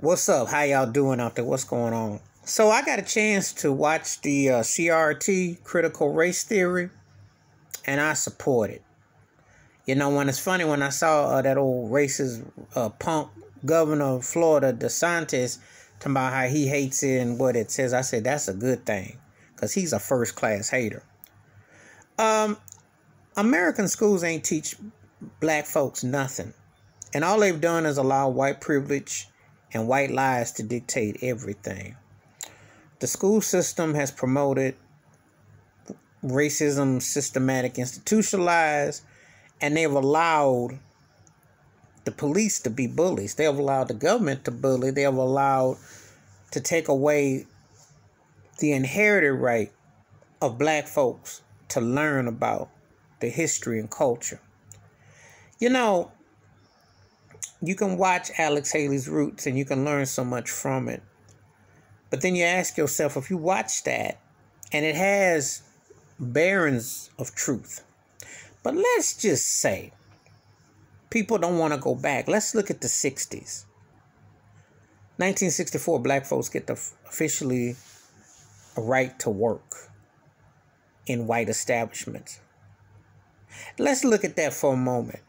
What's up? How y'all doing out there? What's going on? So I got a chance to watch the CRT, Critical Race Theory, and I support it. You know, when it's funny, when I saw that old racist punk governor of Florida, DeSantis, talking about how he hates it and what it says, I said, that's a good thing, because he's a first-class hater. American schools ain't teach black folks nothing. And all they've done is allow white privilege and white lies to dictate everything. The school system has promoted racism, systematic, institutionalized, and they've allowed the police to be bullies. They've allowed the government to bully. They've allowed to take away the inherited right of black folks to learn about the history and culture. You know, you can watch Alex Haley's Roots and you can learn so much from it. But then you ask yourself, if you watch that, and it has bearings of truth, but let's just say people don't want to go back. Let's look at the 60s. 1964, black folks get officially a right to work in white establishments. Let's look at that for a moment.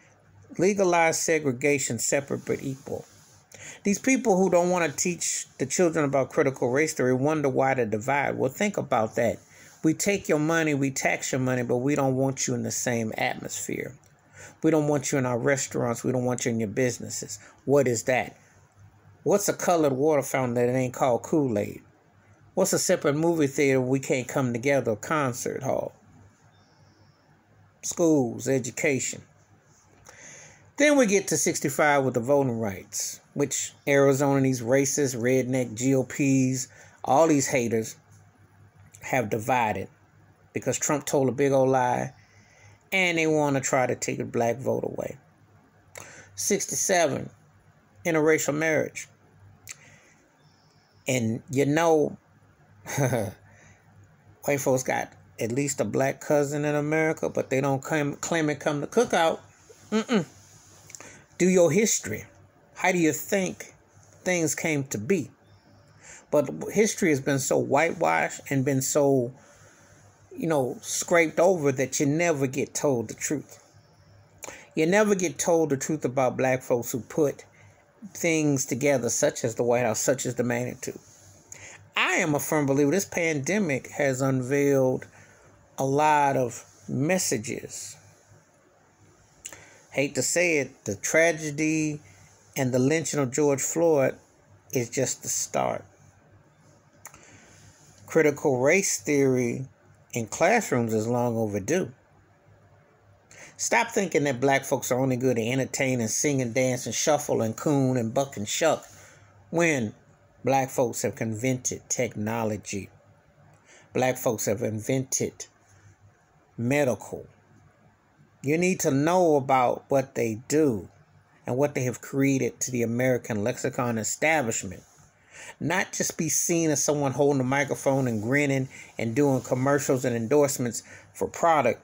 Legalize segregation, separate but equal. These people who don't want to teach the children about critical race theory wonder why the divide. Well, think about that. We take your money, we tax your money, but we don't want you in the same atmosphere. We don't want you in our restaurants. We don't want you in your businesses. What is that? What's a colored water fountain that it ain't called Kool-Aid? What's a separate movie theater we can't come together, concert hall? Schools, education. Then we get to 65 with the voting rights, which Arizona, these racist, redneck GOPs, all these haters have divided because Trump told a big old lie and they want to try to take the black vote away. 67, interracial marriage. And you know, white folks got at least a black cousin in America, but they don't claim it come to cookout. Do your history. How do you think things came to be? But history has been so whitewashed and been so, scraped over that you never get told the truth. You never get told the truth about black folks who put things together, such as the White House, such as the magnitude. I am a firm believer this pandemic has unveiled a lot of messages. Hate to say it, the tragedy and the lynching of George Floyd is just the start. Critical race theory in classrooms is long overdue. Stop thinking that black folks are only good at entertaining, singing, dancing, shuffle, and coon, and buck and shuck when black folks have invented technology. Black folks have invented medical. You need to know about what they do and what they have created to the American lexicon establishment. Not just be seen as someone holding a microphone and grinning and doing commercials and endorsements for product,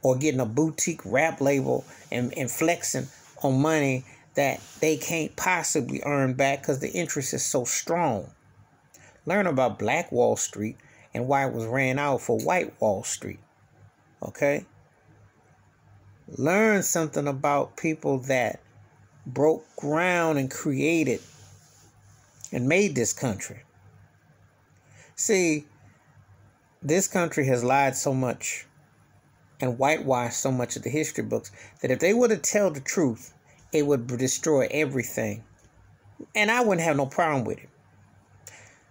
or getting a boutique rap label and flexing on money that they can't possibly earn back because the interest is so strong. Learn about Black Wall Street and why it was ran out for White Wall Street. Okay? Learn something about people that broke ground and created and made this country. See, this country has lied so much and whitewashed so much of the history books that if they were to tell the truth, it would destroy everything. And I wouldn't have no problem with it,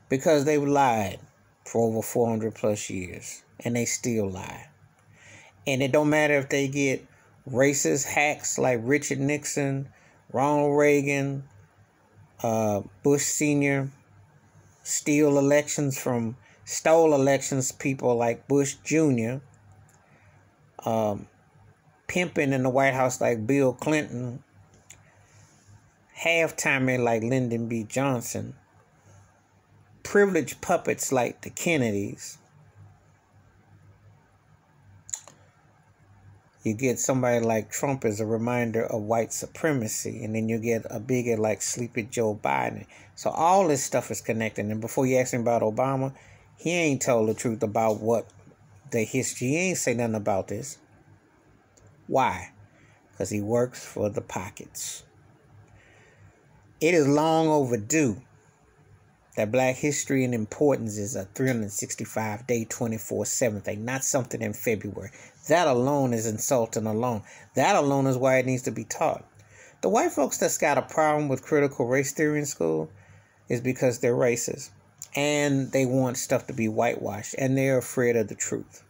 because they've lied for over 400 plus years and they still lie. And it don't matter if they get racist hacks like Richard Nixon, Ronald Reagan, Bush Sr., stole elections, people like Bush Jr., pimping in the White House like Bill Clinton, half-timer like Lyndon B. Johnson, privileged puppets like the Kennedys. You get somebody like Trump as a reminder of white supremacy, and then you get a bigot like Sleepy Joe Biden. So all this stuff is connected. And before you ask him about Obama, he ain't told the truth about what the history. He ain't say nothing about this. Why? Because he works for the pockets. It is long overdue that Black history and importance is a 365-day, 24/7 thing, not something in February. That alone is insulting alone. That alone is why it needs to be taught. The white folks that's got a problem with critical race theory in school is because they're racist. And they want stuff to be whitewashed. And they're afraid of the truth.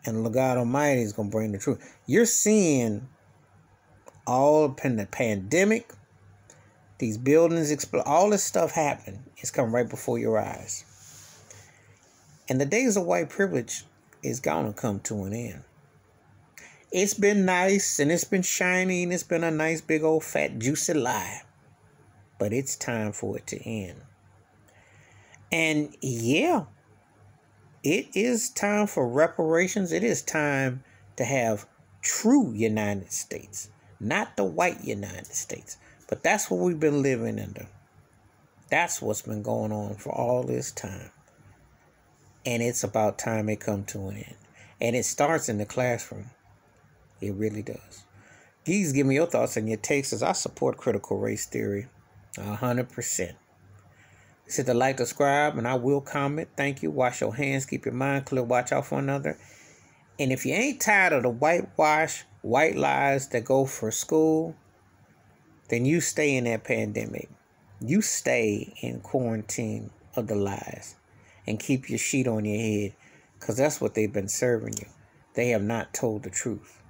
And God Almighty is going to bring the truth. You're seeing all in the pandemic, these buildings explode, all this stuff happening. It's coming right before your eyes. And the days of white privilege is going to come to an end. It's been nice and it's been shiny and it's been a nice big old fat juicy lie. But it's time for it to end. And yeah, it is time for reparations. It is time to have true United States, not the white United States. But that's what we've been living under. That's what's been going on for all this time. And it's about time it come to an end. And it starts in the classroom. It really does. Please give me your thoughts and your takes as I support critical race theory 100%. Hit the like, subscribe, and I will comment. Thank you. Wash your hands. Keep your mind clear. Watch out for one another. And if you ain't tired of the whitewash, white lies that go for school, then you stay in that pandemic. You stay in quarantine of the lies and keep your sheet on your head, because that's what they've been serving you. They have not told the truth.